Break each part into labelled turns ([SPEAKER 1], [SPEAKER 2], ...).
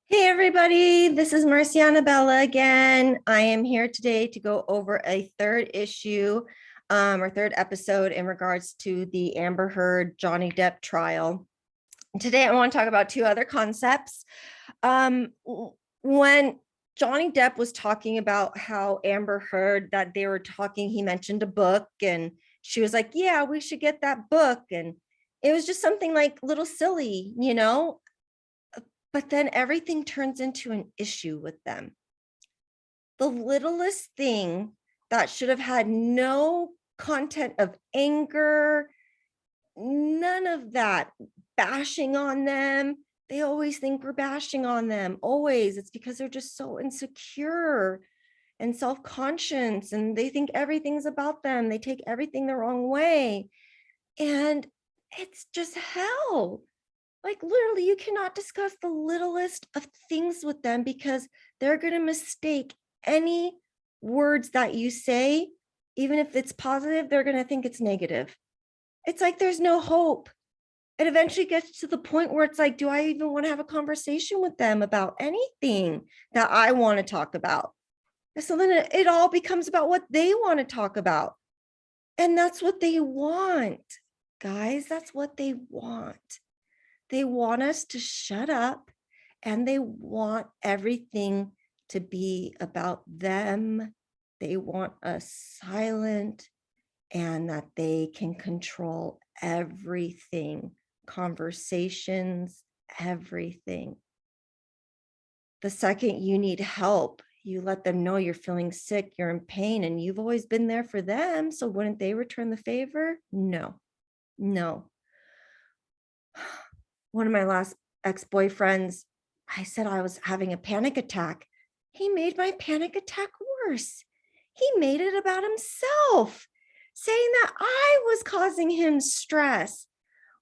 [SPEAKER 1] Hey everybody, this is Marciana Bella again. I am here today to go over a third issue or third episode in regards to the Amber Heard Johnny Depp trial. Today I want to talk about two other concepts. When Johnny Depp was talking about how Amber Heard, that they were talking, he mentioned a book and she was like, yeah, we should get that book. And it was just something like little silly, but then everything turns into an issue with them. The littlest thing that should have had no content of anger, none of that bashing on them. They always think we're bashing on them. Always. It's because they're just so insecure and self-conscious and they think everything's about them. They take everything the wrong way. And it's just hell. Like literally, you cannot discuss the littlest of things with them because they're going to mistake any words that you say. Even if it's positive, they're going to think it's negative. It's like there's no hope. It eventually gets to the point where it's like, do I even want to have a conversation with them about anything that I want to talk about? So then it all becomes about what they want to talk about. And that's what they want, guys. That's what they want. They want us to shut up and they want everything to be about them. They want us silent and that they can control everything, conversations, everything. The second you need help, you let them know you're feeling sick, you're in pain, and you've always been there for them. So wouldn't they return the favor? No. One of my last ex-boyfriends, I said I was having a panic attack. He made my panic attack worse. He made it about himself, saying that I was causing him stress.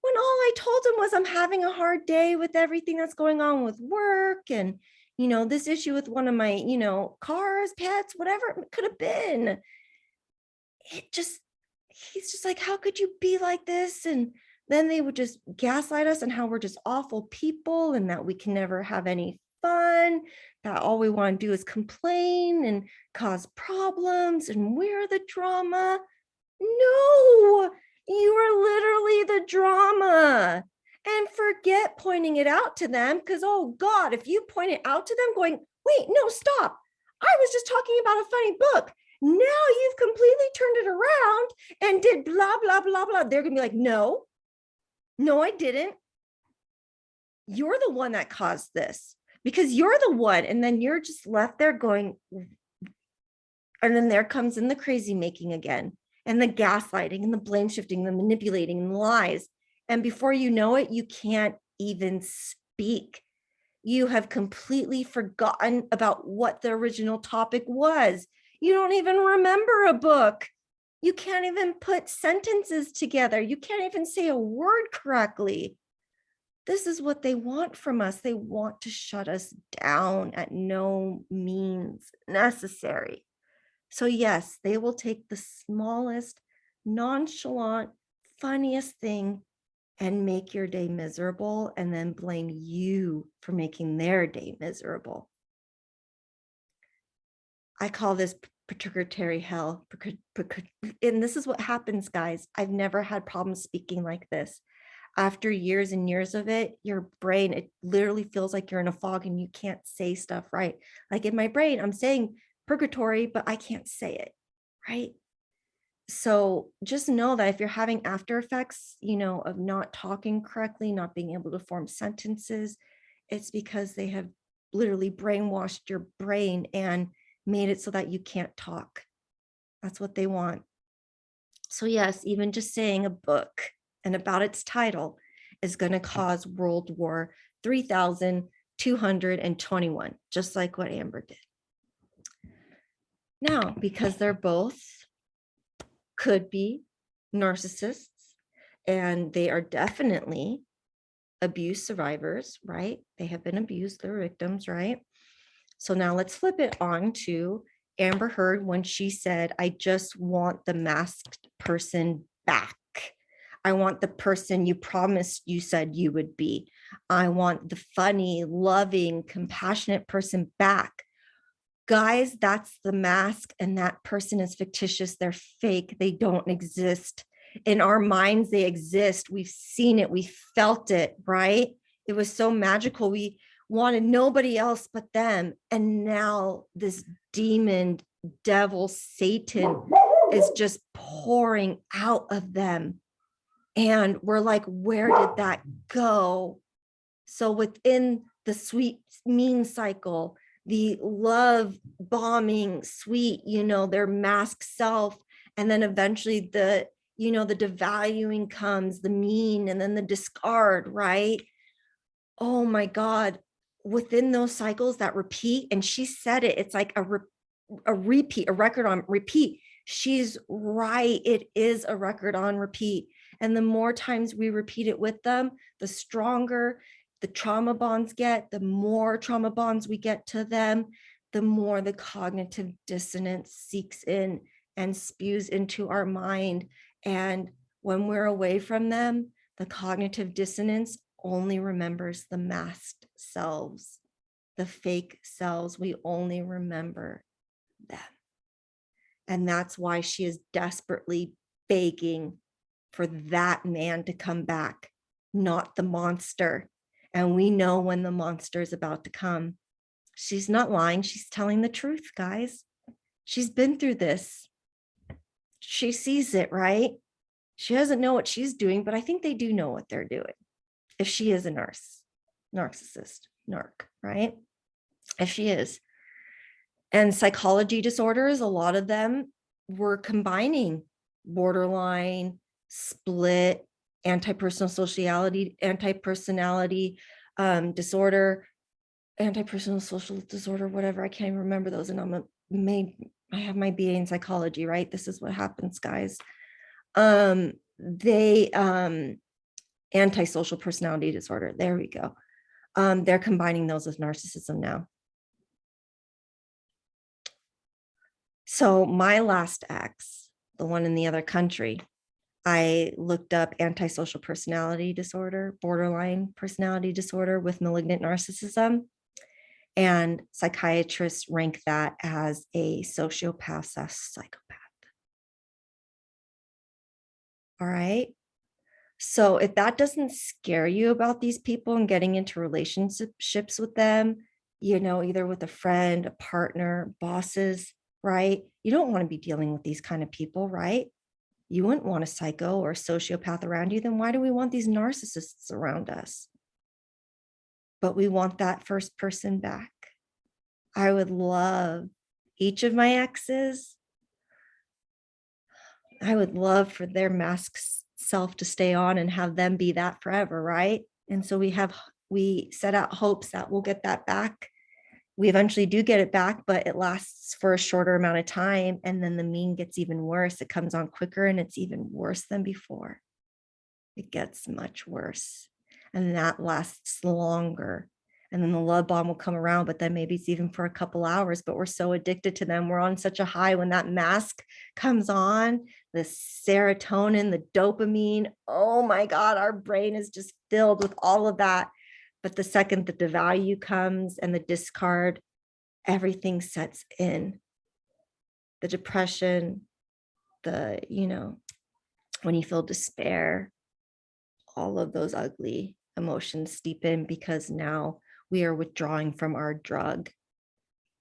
[SPEAKER 1] When all I told him was I'm having a hard day with everything that's going on with work and, this issue with one of my, cars, pets, whatever it could have been. He's just like, how could you be like this? And then they would just gaslight us and how we're just awful people and that we can never have any fun, that all we want to do is complain and cause problems and we're the drama. No, you are literally the drama. And forget pointing it out to them because, oh God, if you point it out to them going, wait, no, stop. I was just talking about a funny book. Now you've completely turned it around and did blah, blah, blah, blah. They're going to be like, no, I didn't. You're the one that caused this because you're the one. And then you're just left there going, and then there comes in the crazy making again and the gaslighting and the blame shifting, the manipulating and the lies. And before you know it, you can't even speak. You have completely forgotten about what the original topic was. You don't even remember a book. You can't even put sentences together. You can't even say a word correctly. This is what they want from us. They want to shut us down at no means necessary. So yes, they will take the smallest, nonchalant, funniest thing and make your day miserable and then blame you for making their day miserable. I call this pituitary hell. And this is what happens, guys. I've never had problems speaking like this. After years and years of it, your brain, it literally feels like you're in a fog and you can't say stuff right. Like in my brain, I'm saying purgatory, but I can't say it, right? So just know that if you're having after effects, of not talking correctly, not being able to form sentences, it's because they have literally brainwashed your brain and made it so that you can't talk. That's what they want. So yes, even just saying a book and about its title is going to cause World War 3221, just like what Amber did. Now, because they're both could be narcissists and they are definitely abuse survivors, right? They have been abused, they're victims, right? So now let's flip it on to Amber Heard when she said, I just want the masked person back. I want the person you promised you said you would be. I want the funny, loving, compassionate person back. Guys, that's the mask, and that person is fictitious. They're fake. They don't exist. In our minds, they exist. We've seen it. We felt it, right? It was so magical. We wanted nobody else but them. And now this demon, devil, Satan is just pouring out of them. And we're like, where did that go? So within the sweet, mean cycle, the love bombing, sweet, their mask self, and then eventually the devaluing comes, the mean, and then the discard, right? Oh my God. Within those cycles that repeat, and she said it, it's like a repeat, a record on repeat. She's right. It is a record on repeat. And the more times we repeat it with them, the stronger the trauma bonds get, the more trauma bonds we get to them, the more the cognitive dissonance seeks in and spews into our mind. And when we're away from them, the cognitive dissonance only remembers the masked selves, the fake selves. We only remember them. And that's why she is desperately begging for that man to come back, not the monster. And we know when the monster is about to come. She's not lying. She's telling the truth, guys. She's been through this. She sees it, right? She doesn't know what she's doing, but I think they do know what they're doing. If she is a narcissist, narc, right? If she is. And psychology disorders, a lot of them were combining borderline, split, anti-personality disorder, anti-personal social disorder, whatever. I can't even remember those. And I have my BA in psychology, right? This is what happens, guys. Antisocial personality disorder. There we go. They're combining those with narcissism now. So my last ex, the one in the other country, I looked up antisocial personality disorder, borderline personality disorder with malignant narcissism, and psychiatrists rank that as a sociopath/psychopath. All right. So if that doesn't scare you about these people and getting into relationships with them, either with a friend, a partner, bosses, right? You don't want to be dealing with these kind of people, right? You wouldn't want a psycho or a sociopath around you. Then why do we want these narcissists around us? But we want that first person back. I would love each of my exes. I would love for their mask self to stay on and have them be that forever, right? And so we set out hopes that we'll get that back. We eventually do get it back, but it lasts for a shorter amount of time. And then the mean gets even worse. It comes on quicker and it's even worse than before. It gets much worse. And that lasts longer. And then the love bomb will come around, but then maybe it's even for a couple hours, but we're so addicted to them. We're on such a high when that mask comes on, the serotonin, the dopamine. Oh my God, our brain is just filled with all of that. But the second that the devalue comes and the discard, everything sets in. The depression, when you feel despair, all of those ugly emotions steep in because now we are withdrawing from our drug.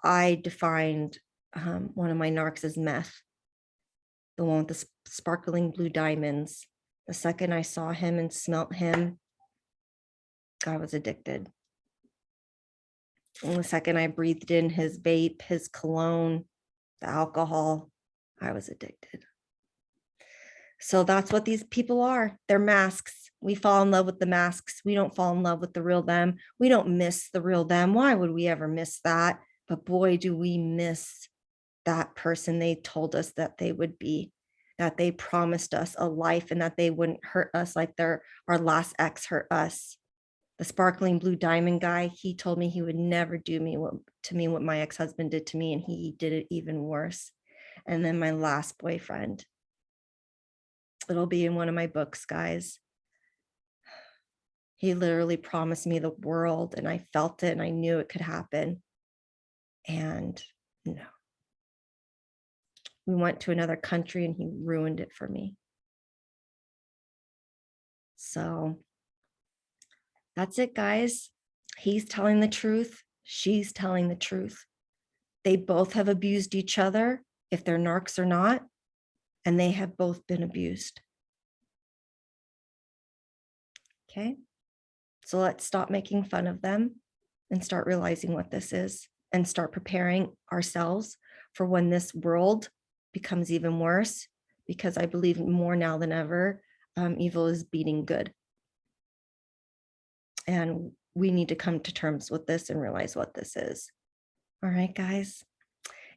[SPEAKER 1] I defined one of my narcs as meth, the one with the sparkling blue diamonds. The second I saw him and smelt him, I was addicted. And the second I breathed in his vape, his cologne, the alcohol, I was addicted. So that's what these people are. They're masks. We fall in love with the masks. We don't fall in love with the real them. We don't miss the real them. Why would we ever miss that? But boy, do we miss that person they told us that they would be, that they promised us a life and that they wouldn't hurt us like our last ex hurt us. The sparkling blue diamond guy, he told me he would never do to me what my ex-husband did to me, and he did it even worse. And then my last boyfriend, It'll be in one of my books, guys. He literally promised me the world, and I felt it and I knew it could happen. And no. We went to another country and he ruined it for me. So that's it, guys. He's telling the truth. She's telling the truth. They both have abused each other, if they're narcs or not, and they have both been abused. Okay. So let's stop making fun of them and start realizing what this is and start preparing ourselves for when this world becomes even worse, because I believe more now than ever, evil is beating good. And we need to come to terms with this and realize what this is. All right, guys.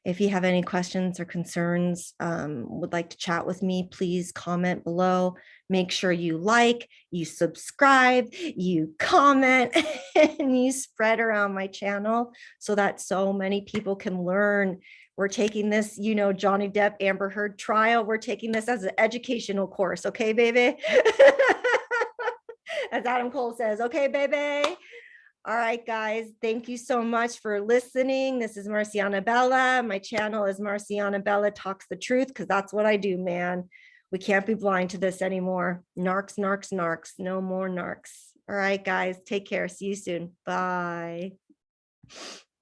[SPEAKER 1] If you have any questions or concerns, would like to chat with me, please comment below. Make sure you like, you subscribe, you comment, and you spread around my channel so that so many people can learn. We're taking this, you know, Johnny Depp, Amber Heard trial. We're taking this as an educational course. Okay, baby? As Adam Cole says, okay, baby? All right, guys, thank you so much for listening. This is Marciana Bella. My channel is Marciana Bella Talks the Truth, because that's what I do, man. We can't be blind to this anymore. Narcs, narcs, narcs. No more narcs. All right, guys, take care. See you soon. Bye.